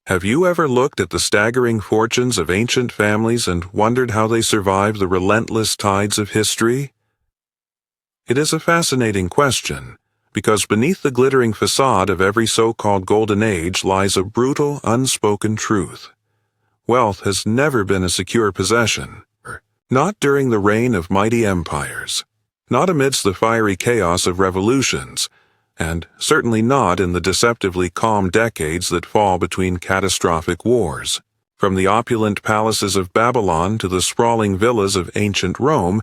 Have you ever looked at the staggering fortunes of ancient families and wondered how they survive the relentless tides of history? It is a fascinating question, because beneath the glittering facade of every so-called golden age lies a brutal, unspoken truth. Wealth has never been a secure possession, not during the reign of mighty empires, not amidst the fiery chaos of revolutions, and certainly not in the deceptively calm decades that fall between catastrophic wars. From the opulent palaces of Babylon to the sprawling villas of ancient Rome,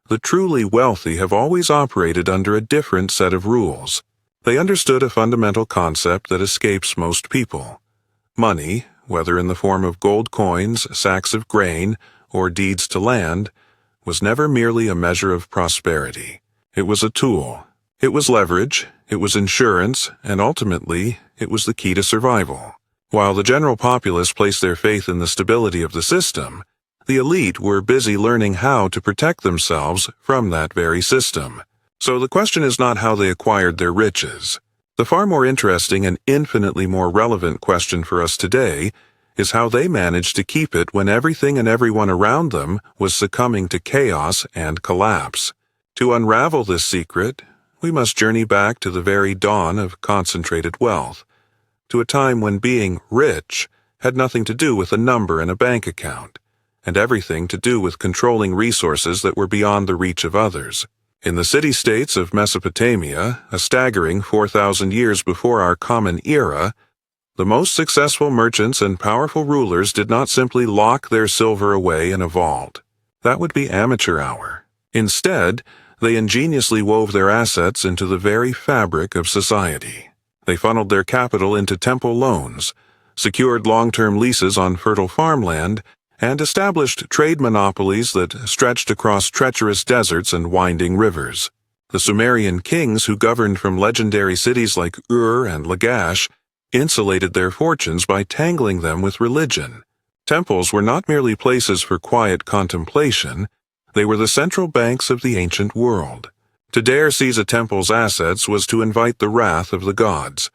the truly wealthy have always operated under a different set of rules. They understood a fundamental concept that escapes most people. Money, whether in the form of gold coins, sacks of grain, or deeds to land, was never merely a measure of prosperity. It was a tool. It was leverage, it was insurance, and ultimately, it was the key to survival. While the general populace placed their faith in the stability of the system, the elite were busy learning how to protect themselves from that very system. So the question is not how they acquired their riches. The far more interesting and infinitely more relevant question for us today is how they managed to keep it when everything and everyone around them was succumbing to chaos and collapse. To unravel this secret, we must journey back to the very dawn of concentrated wealth, to a time when being rich had nothing to do with a number in a bank account, and everything to do with controlling resources that were beyond the reach of others. In the city-states of Mesopotamia, a staggering 4,000 years before our common era, the most successful merchants and powerful rulers did not simply lock their silver away in a vault. That would be amateur hour. Instead, they ingeniously wove their assets into the very fabric of society. They funneled their capital into temple loans, secured long-term leases on fertile farmland, and established trade monopolies that stretched across treacherous deserts and winding rivers. The Sumerian kings who governed from legendary cities like Ur and Lagash insulated their fortunes by tangling them with religion. Temples were not merely places for quiet contemplation, they were the central banks of the ancient world. To dare seize a temple's assets was to invite the wrath of the gods.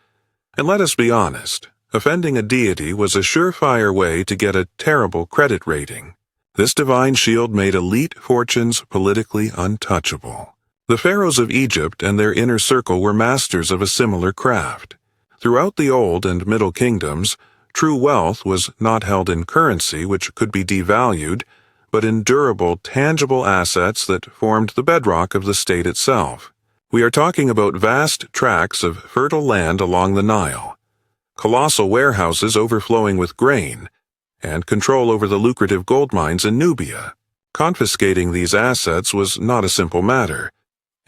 And let us be honest, offending a deity was a surefire way to get a terrible credit rating. This divine shield made elite fortunes politically untouchable. The pharaohs of Egypt and their inner circle were masters of a similar craft. Throughout the Old and Middle Kingdoms, true wealth was not held in currency which could be devalued, but in durable, tangible assets that formed the bedrock of the state itself. We are talking about vast tracts of fertile land along the Nile, colossal warehouses overflowing with grain, and control over the lucrative gold mines in Nubia. Confiscating these assets was not a simple matter.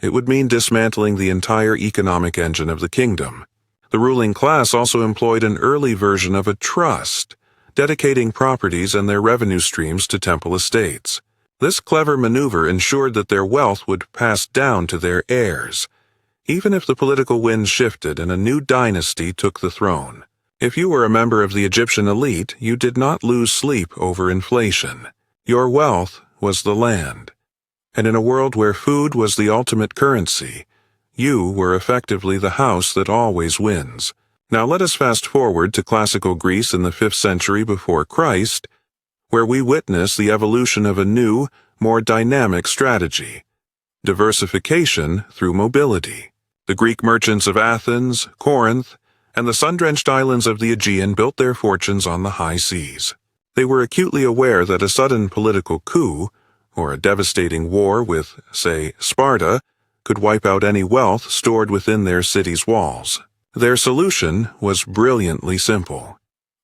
It would mean dismantling the entire economic engine of the kingdom. The ruling class also employed an early version of a trust, dedicating properties and their revenue streams to temple estates. This clever maneuver ensured that their wealth would pass down to their heirs, even if the political wind shifted and a new dynasty took the throne. If you were a member of the Egyptian elite, you did not lose sleep over inflation. Your wealth was the land. And in a world where food was the ultimate currency, you were effectively the house that always wins. Now let us fast forward to classical Greece in the 5th century before Christ, where we witness the evolution of a new, more dynamic strategy: diversification through mobility. The Greek merchants of Athens, Corinth, and the sun-drenched islands of the Aegean built their fortunes on the high seas. They were acutely aware that a sudden political coup, or a devastating war with, say, Sparta, could wipe out any wealth stored within their city's walls. Their solution was brilliantly simple.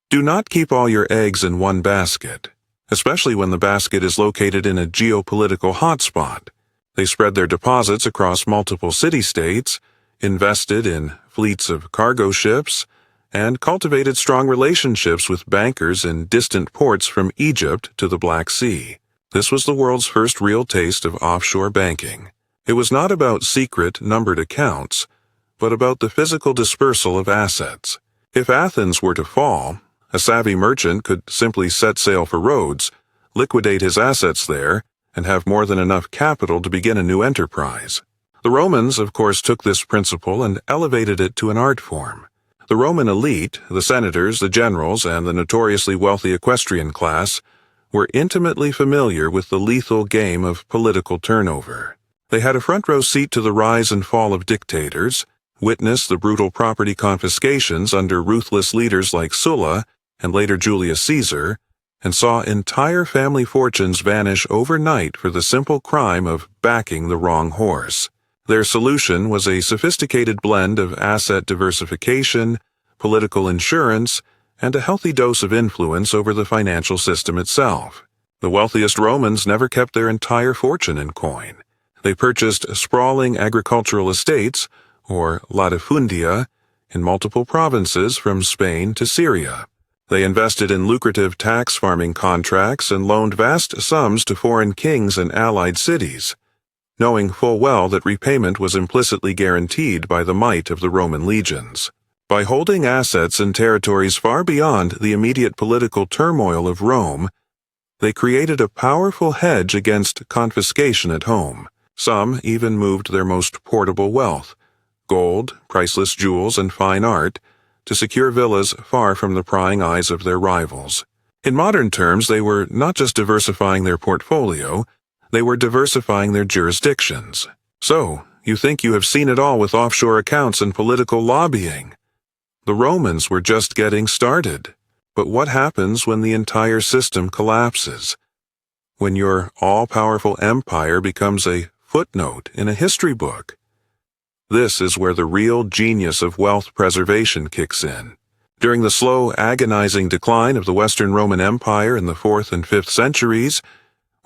Do not keep all your eggs in one basket, especially when the basket is located in a geopolitical hotspot. They spread their deposits across multiple city-states, invested in fleets of cargo ships, and cultivated strong relationships with bankers in distant ports from Egypt to the Black Sea. This was the world's first real taste of offshore banking. It was not about secret, numbered accounts, but about the physical dispersal of assets. If Athens were to fall, a savvy merchant could simply set sail for Rhodes, liquidate his assets there, and have more than enough capital to begin a new enterprise. The Romans, of course, took this principle and elevated it to an art form. The Roman elite, the senators, the generals, and the notoriously wealthy equestrian class, were intimately familiar with the lethal game of political turnover. They had a front-row seat to the rise and fall of dictators, witnessed the brutal property confiscations under ruthless leaders like Sulla and later Julius Caesar, and saw entire family fortunes vanish overnight for the simple crime of backing the wrong horse. Their solution was a sophisticated blend of asset diversification, political insurance, and a healthy dose of influence over the financial system itself. The wealthiest Romans never kept their entire fortune in coin. They purchased sprawling agricultural estates, or latifundia, in multiple provinces from Spain to Syria. They invested in lucrative tax farming contracts and loaned vast sums to foreign kings and allied cities, knowing full well that repayment was implicitly guaranteed by the might of the Roman legions. By holding assets in territories far beyond the immediate political turmoil of Rome, they created a powerful hedge against confiscation at home. Some even moved their most portable wealth, gold, priceless jewels, and fine art, to secure villas far from the prying eyes of their rivals. In modern terms, they were not just diversifying their portfolio, they were diversifying their jurisdictions. So, you think you have seen it all with offshore accounts and political lobbying. The Romans were just getting started. But what happens when the entire system collapses? When your all-powerful empire becomes a footnote in a history book? This is where the real genius of wealth preservation kicks in. During the slow, agonizing decline of the Western Roman Empire in the 4th and 5th centuries,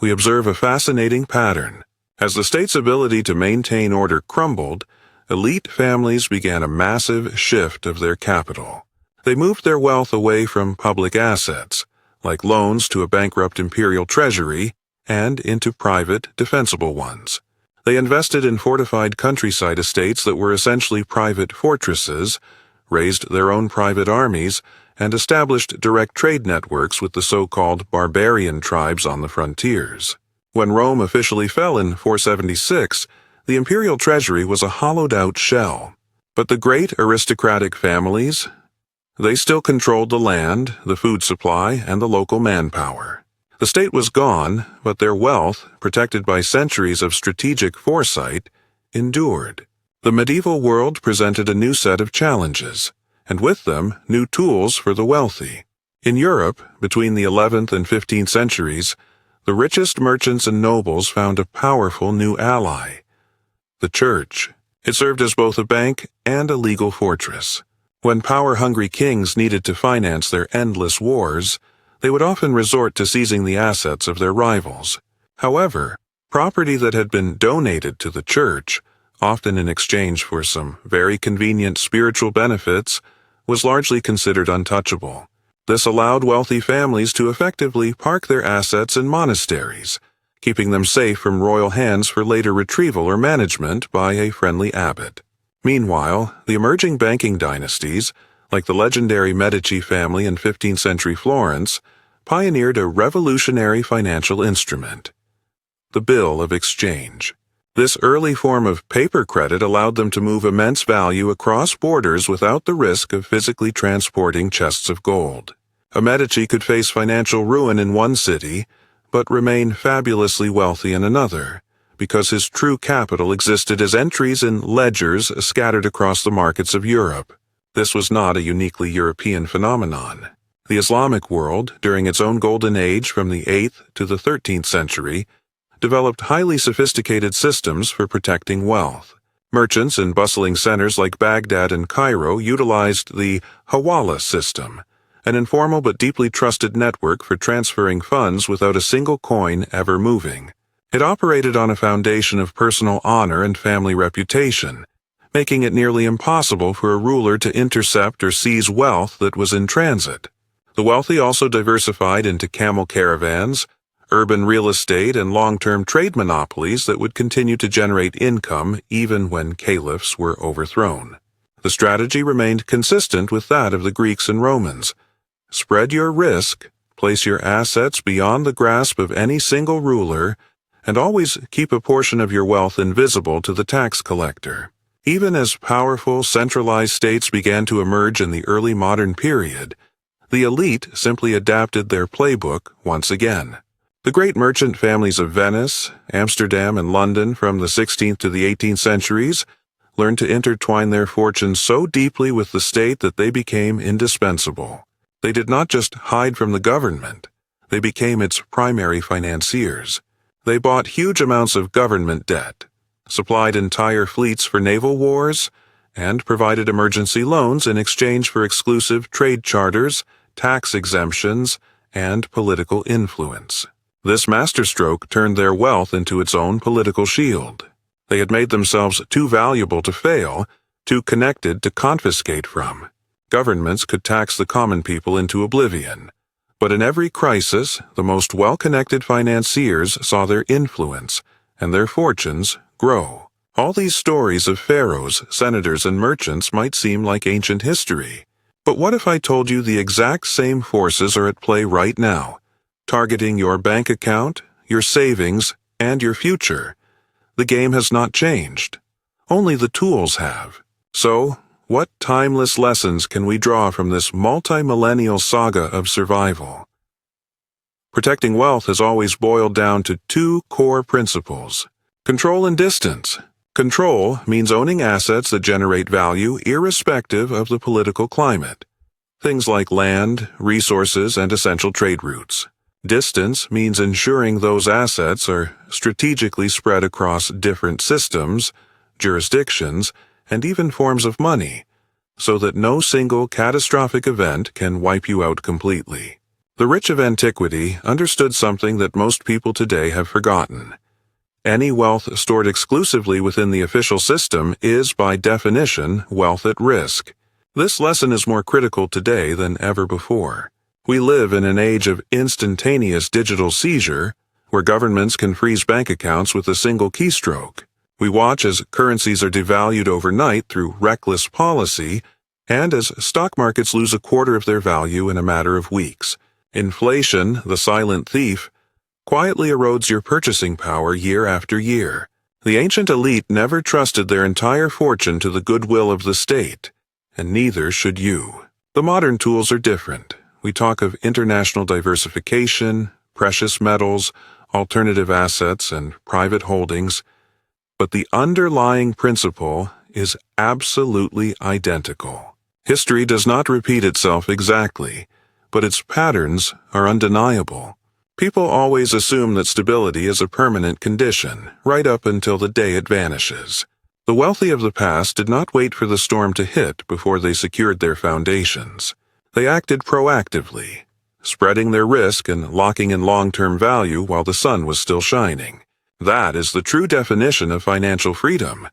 we observe a fascinating pattern. As the state's ability to maintain order crumbled, elite families began a massive shift of their capital. They moved their wealth away from public assets, like loans to a bankrupt imperial treasury, and into private, defensible ones. They invested in fortified countryside estates that were essentially private fortresses, raised their own private armies, and established direct trade networks with the so-called barbarian tribes on the frontiers. When Rome officially fell in 476, the imperial treasury was a hollowed-out shell. But the great aristocratic families, they still controlled the land, the food supply, and the local manpower. The state was gone, but their wealth, protected by centuries of strategic foresight, endured. The medieval world presented a new set of challenges, and with them, new tools for the wealthy. In Europe, between the 11th and 15th centuries, the richest merchants and nobles found a powerful new ally: the church. It served as both a bank and a legal fortress. When power-hungry kings needed to finance their endless wars, they would often resort to seizing the assets of their rivals. However, property that had been donated to the church, often in exchange for some very convenient spiritual benefits, was largely considered untouchable. This allowed wealthy families to effectively park their assets in monasteries, keeping them safe from royal hands for later retrieval or management by a friendly abbot. Meanwhile, the emerging banking dynasties, like the legendary Medici family in 15th century Florence, pioneered a revolutionary financial instrument: the bill of exchange. This early form of paper credit allowed them to move immense value across borders without the risk of physically transporting chests of gold. A Medici could face financial ruin in one city, but remain fabulously wealthy in another, because his true capital existed as entries in ledgers scattered across the markets of Europe. This was not a uniquely European phenomenon. The Islamic world, during its own golden age from the 8th to the 13th century, developed highly sophisticated systems for protecting wealth. Merchants in bustling centers like Baghdad and Cairo utilized the hawala system, an informal but deeply trusted network for transferring funds without a single coin ever moving. It operated on a foundation of personal honor and family reputation, making it nearly impossible for a ruler to intercept or seize wealth that was in transit. The wealthy also diversified into camel caravans, urban real estate, and long-term trade monopolies that would continue to generate income even when caliphs were overthrown. The strategy remained consistent with that of the Greeks and Romans. Spread your risk, place your assets beyond the grasp of any single ruler, and always keep a portion of your wealth invisible to the tax collector. Even as powerful, centralized states began to emerge in the early modern period, the elite simply adapted their playbook once again. The great merchant families of Venice, Amsterdam, and London from the 16th to the 18th centuries learned to intertwine their fortunes so deeply with the state that they became indispensable. They did not just hide from the government, they became its primary financiers. They bought huge amounts of government debt, supplied entire fleets for naval wars, and provided emergency loans in exchange for exclusive trade charters, tax exemptions, and political influence. This masterstroke turned their wealth into its own political shield. They had made themselves too valuable to fail, too connected to confiscate from. Governments could tax the common people into oblivion. But in every crisis, the most well-connected financiers saw their influence and their fortunes grow. All these stories of pharaohs, senators, and merchants might seem like ancient history. But what if I told you the exact same forces are at play right now, targeting your bank account, your savings, and your future? The game has not changed. Only the tools have. So, what timeless lessons can we draw from this multi-millennial saga of survival? Protecting wealth has always boiled down to two core principles: control and distance. Control means owning assets that generate value irrespective of the political climate. Things like land, resources, and essential trade routes. Distance means ensuring those assets are strategically spread across different systems, jurisdictions, and even forms of money, so that no single catastrophic event can wipe you out completely. The rich of antiquity understood something that most people today have forgotten. Any wealth stored exclusively within the official system is, by definition, wealth at risk. This lesson is more critical today than ever before. We live in an age of instantaneous digital seizure, where governments can freeze bank accounts with a single keystroke. We watch as currencies are devalued overnight through reckless policy, and as stock markets lose a quarter of their value in a matter of weeks. Inflation, the silent thief, quietly erodes your purchasing power year after year. The ancient elite never trusted their entire fortune to the goodwill of the state, and neither should you. The modern tools are different. We talk of international diversification, precious metals, alternative assets, and private holdings, but the underlying principle is absolutely identical. History does not repeat itself exactly, but its patterns are undeniable. People always assume that stability is a permanent condition, right up until the day it vanishes. The wealthy of the past did not wait for the storm to hit before they secured their foundations. They acted proactively, spreading their risk and locking in long-term value while the sun was still shining. That is the true definition of financial freedom.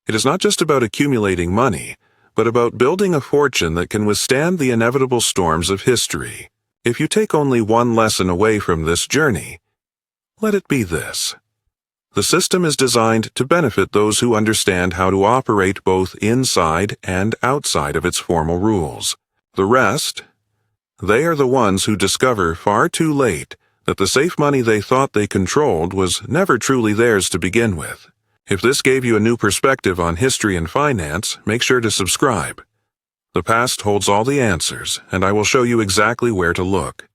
It is not just about accumulating money, but about building a fortune that can withstand the inevitable storms of history. If you take only one lesson away from this journey, let it be this. The system is designed to benefit those who understand how to operate both inside and outside of its formal rules. The rest, they are the ones who discover far too late that the safe money they thought they controlled was never truly theirs to begin with. If this gave you a new perspective on history and finance, make sure to subscribe. The past holds all the answers, and I will show you exactly where to look.